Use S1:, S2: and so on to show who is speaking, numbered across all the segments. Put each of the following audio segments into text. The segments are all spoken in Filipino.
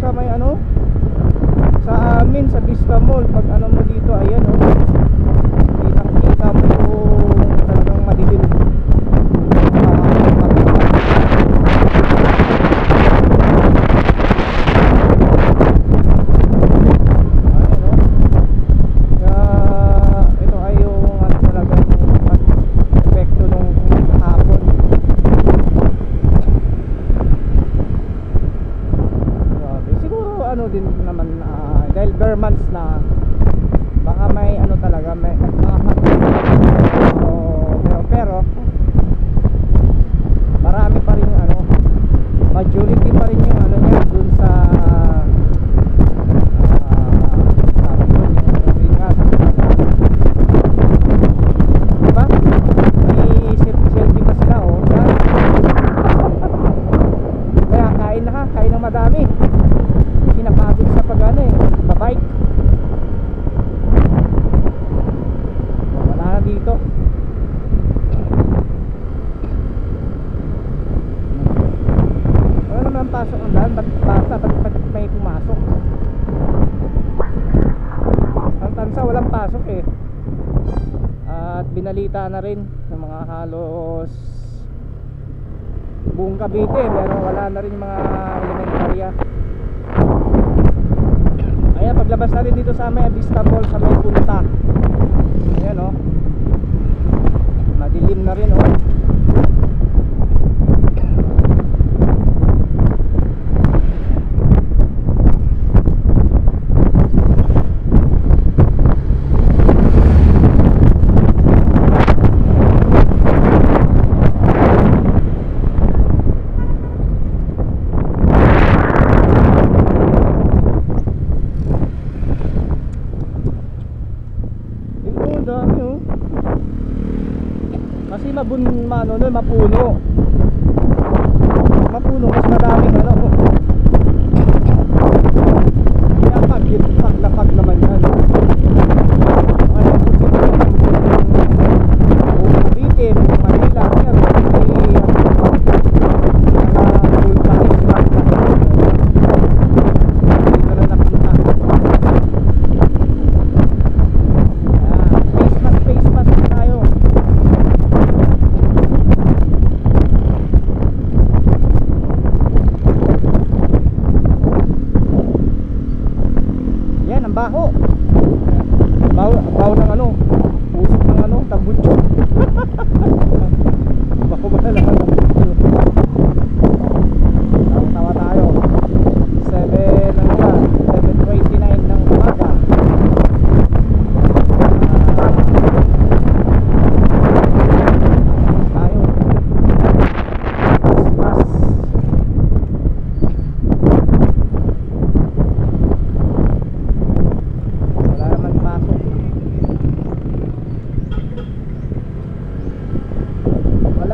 S1: sa may ano, sa amin sa Vista Mall. Pag ano mo dito, ayan oh, kitang kita mo yung talagang madilim. Din naman dahil bare months na, baka may ano talaga, may pero marami pa rin ano, majority pa rin yung ano niya dun sa diba? May selfie pa sila oh, kaya kain na ha, kain ng madami. Napagod sa pag-ano eh, babike. Wala na dito. Wala naman ang pasok ng daan. Ba't may pumasok? Ang tansa walang pasok eh. At binalita na rin ng mga halos buong Cavite, pero wala na rin mga elementarya. Ayan, paglabas natin dito sa may Vista Mall sa may punta. Ayan o, madilim na rin o. Kasi mapuno. Mapuno, mas madaming ano. Kaya paglapag naman yan. Kaya Cavite, Manila, yan. Baho ng ano, usok ng ano, tambutso. Bako ba na lang tambutso. Tawa tayo. 7 ng ba? 7:29 ng umaga. Tayo.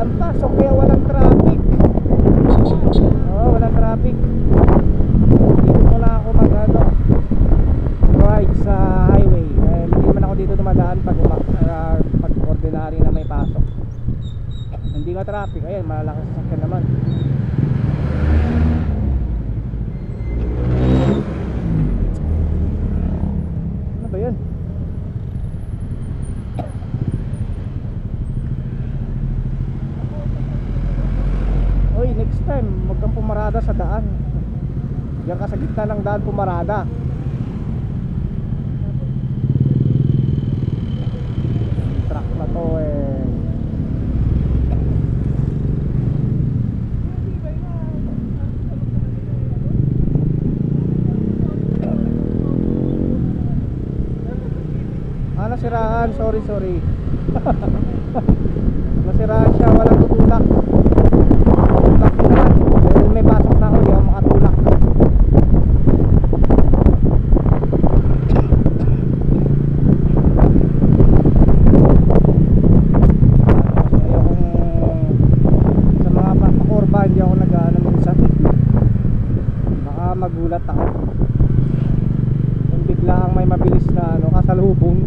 S1: Pasok kaya walang traffic. Walang traffic. Dito muna ako mag-ano, ride sa highway. Hindi naman ako dito dumadaan pag ordinary na may pasok. Hindi nga traffic. Ayan, malalakas sa sasakyan naman. Ano ba yan? Next time, wag kang pumarada sa daan. Diyan ka sa gitna ng daan pumarada. Truck na to eh. Nasiraan, sorry. Nasiraan siya, walang tutulak. Dahil may pasok na ako, di ako makatulak. Sa mga pakurba, hindi ako nag-ano minsan. Baka magulat ako kung biglaang may mabilis na ano, kasalubong.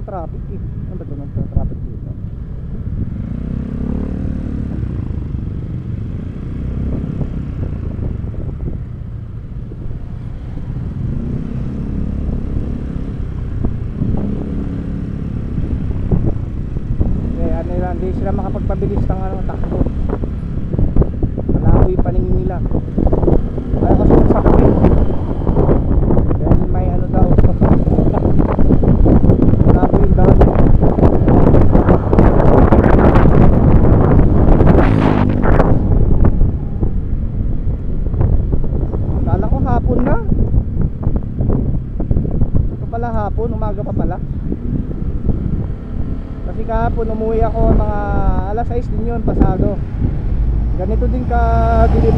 S1: walang traffic eh. Ano ba ito nagtra-traffic dito? Hindi sila makapagpabilis ng takbo. Malabo yung paningin nila. Ayaw kasi magsakit. Dahil may ano daw. Malabo yung daan. Akala ko hapon na. Ito pala hapon, umaga pa pala. Kasi kahapon umuwi ako mga alas 6 din yun, pasado. Ganito din kadilim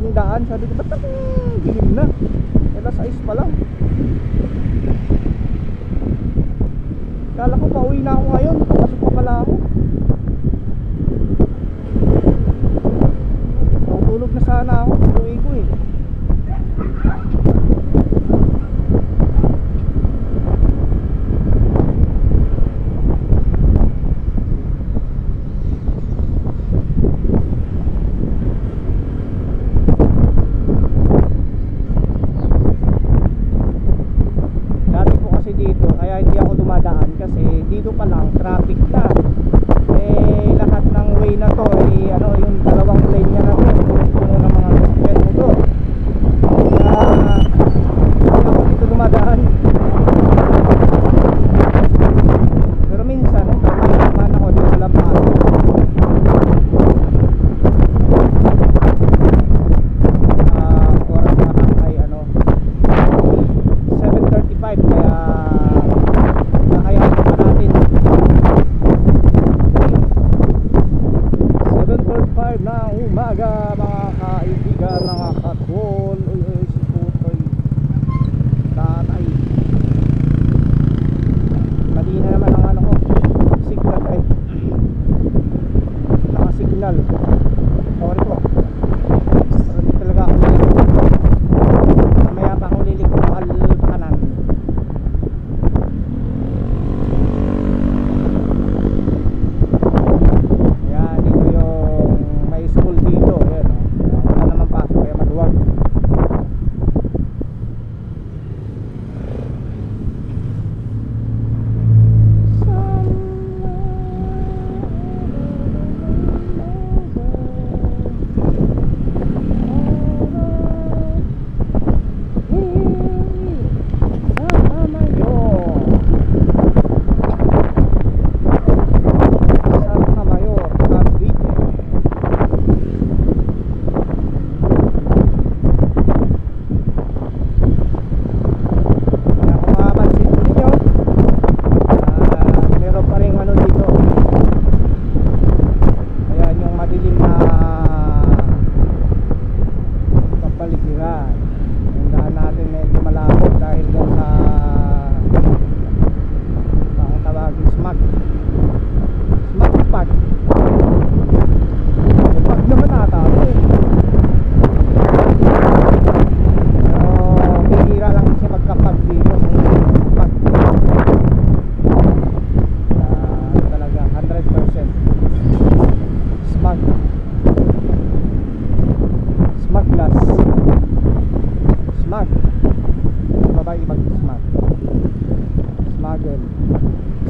S1: yung daan. Sabi ko, ba't dilim na? Alas 6 pa lang. Kala ko pauwi na ako ngayon, papasok pa pala ako. Tutulog na sana ako, uwi ko eh. Kasi dito pa lang traffic na. Eh lahat ng way na to ay ano, yung dalawang lane niya na to, puno ng mga sasakyan mo to. Kaya hindi ako dito dumadaan. Pero minsan may naman ako dito lang pa. Oras na ay ano 7:35 kaya na umaga mga kaibigan, mga katol. Si Putoy tatay, mali na naman ang ano ko signal ay nakasignal. Sorry po, pero di talaga ako lilik. Mamaya pa akong lilik pa kanan.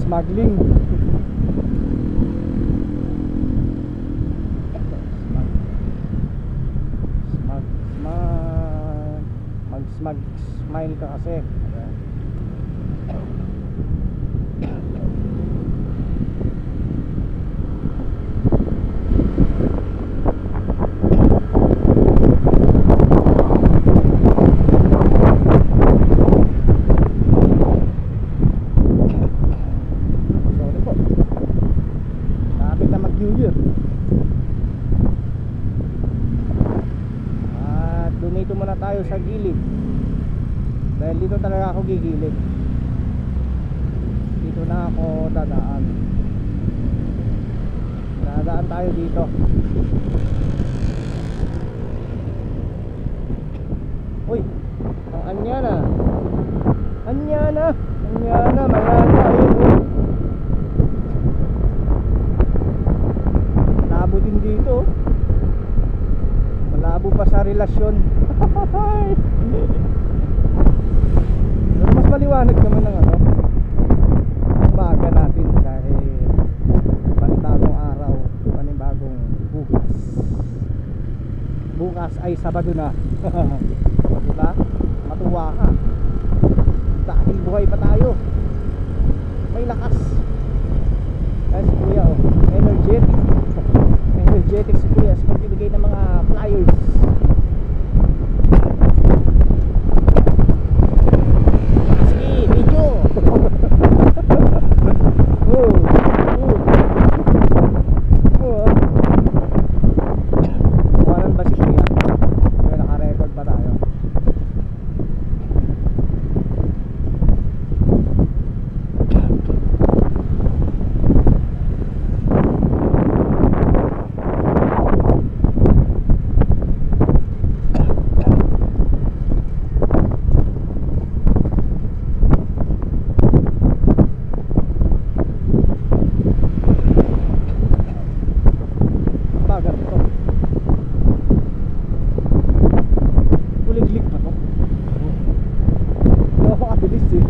S1: Smuggling. Mag-smile ka kasi. Dito muna tayo sa gilid dahil dito talaga ako gigilid. Dito na ako dadaan. Dadaan tayo dito. Uy, ang Anyana. Anyana. pa sa relasyon. Pero mas maliwanag naman ng ano, umaga natin dahil panibagong araw, panibagong bukas. Bukas ay Sabado na. Diba? Matuwa ka dahil buhay pa tayo, may lakas. Ay si kuya oh, energetic. Energetic si kuya sa pagbibigay ng mga flyers. Sige, video. Oh, Kuwanan ba si kuya? May naka-record ba tayo? Bagat to. Buliglig pa to. Hindi ako makabilis eh.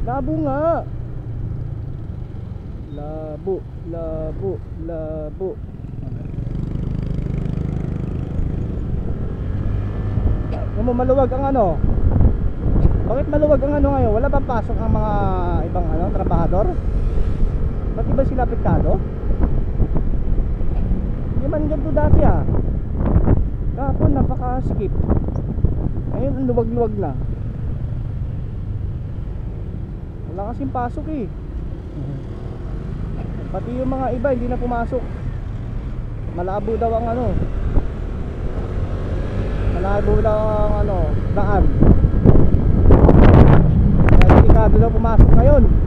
S1: Labo nga. Labo. Ano mo maluwag ang ano? Bakit maluwag ang ano ngayon? Wala bang pasok ang mga ibang ano, trabahador? Ba't iba sila apektado? Hindi man ganito dati ah. Kapon napaka-skip. Ayun, ang luwag-luwag na. Wala kasing pasok eh. Pati yung mga iba hindi na pumasok. Malabo daw ang ano. Malabo daw ang ano, daan. Kaya delikado daw pumasok ngayon.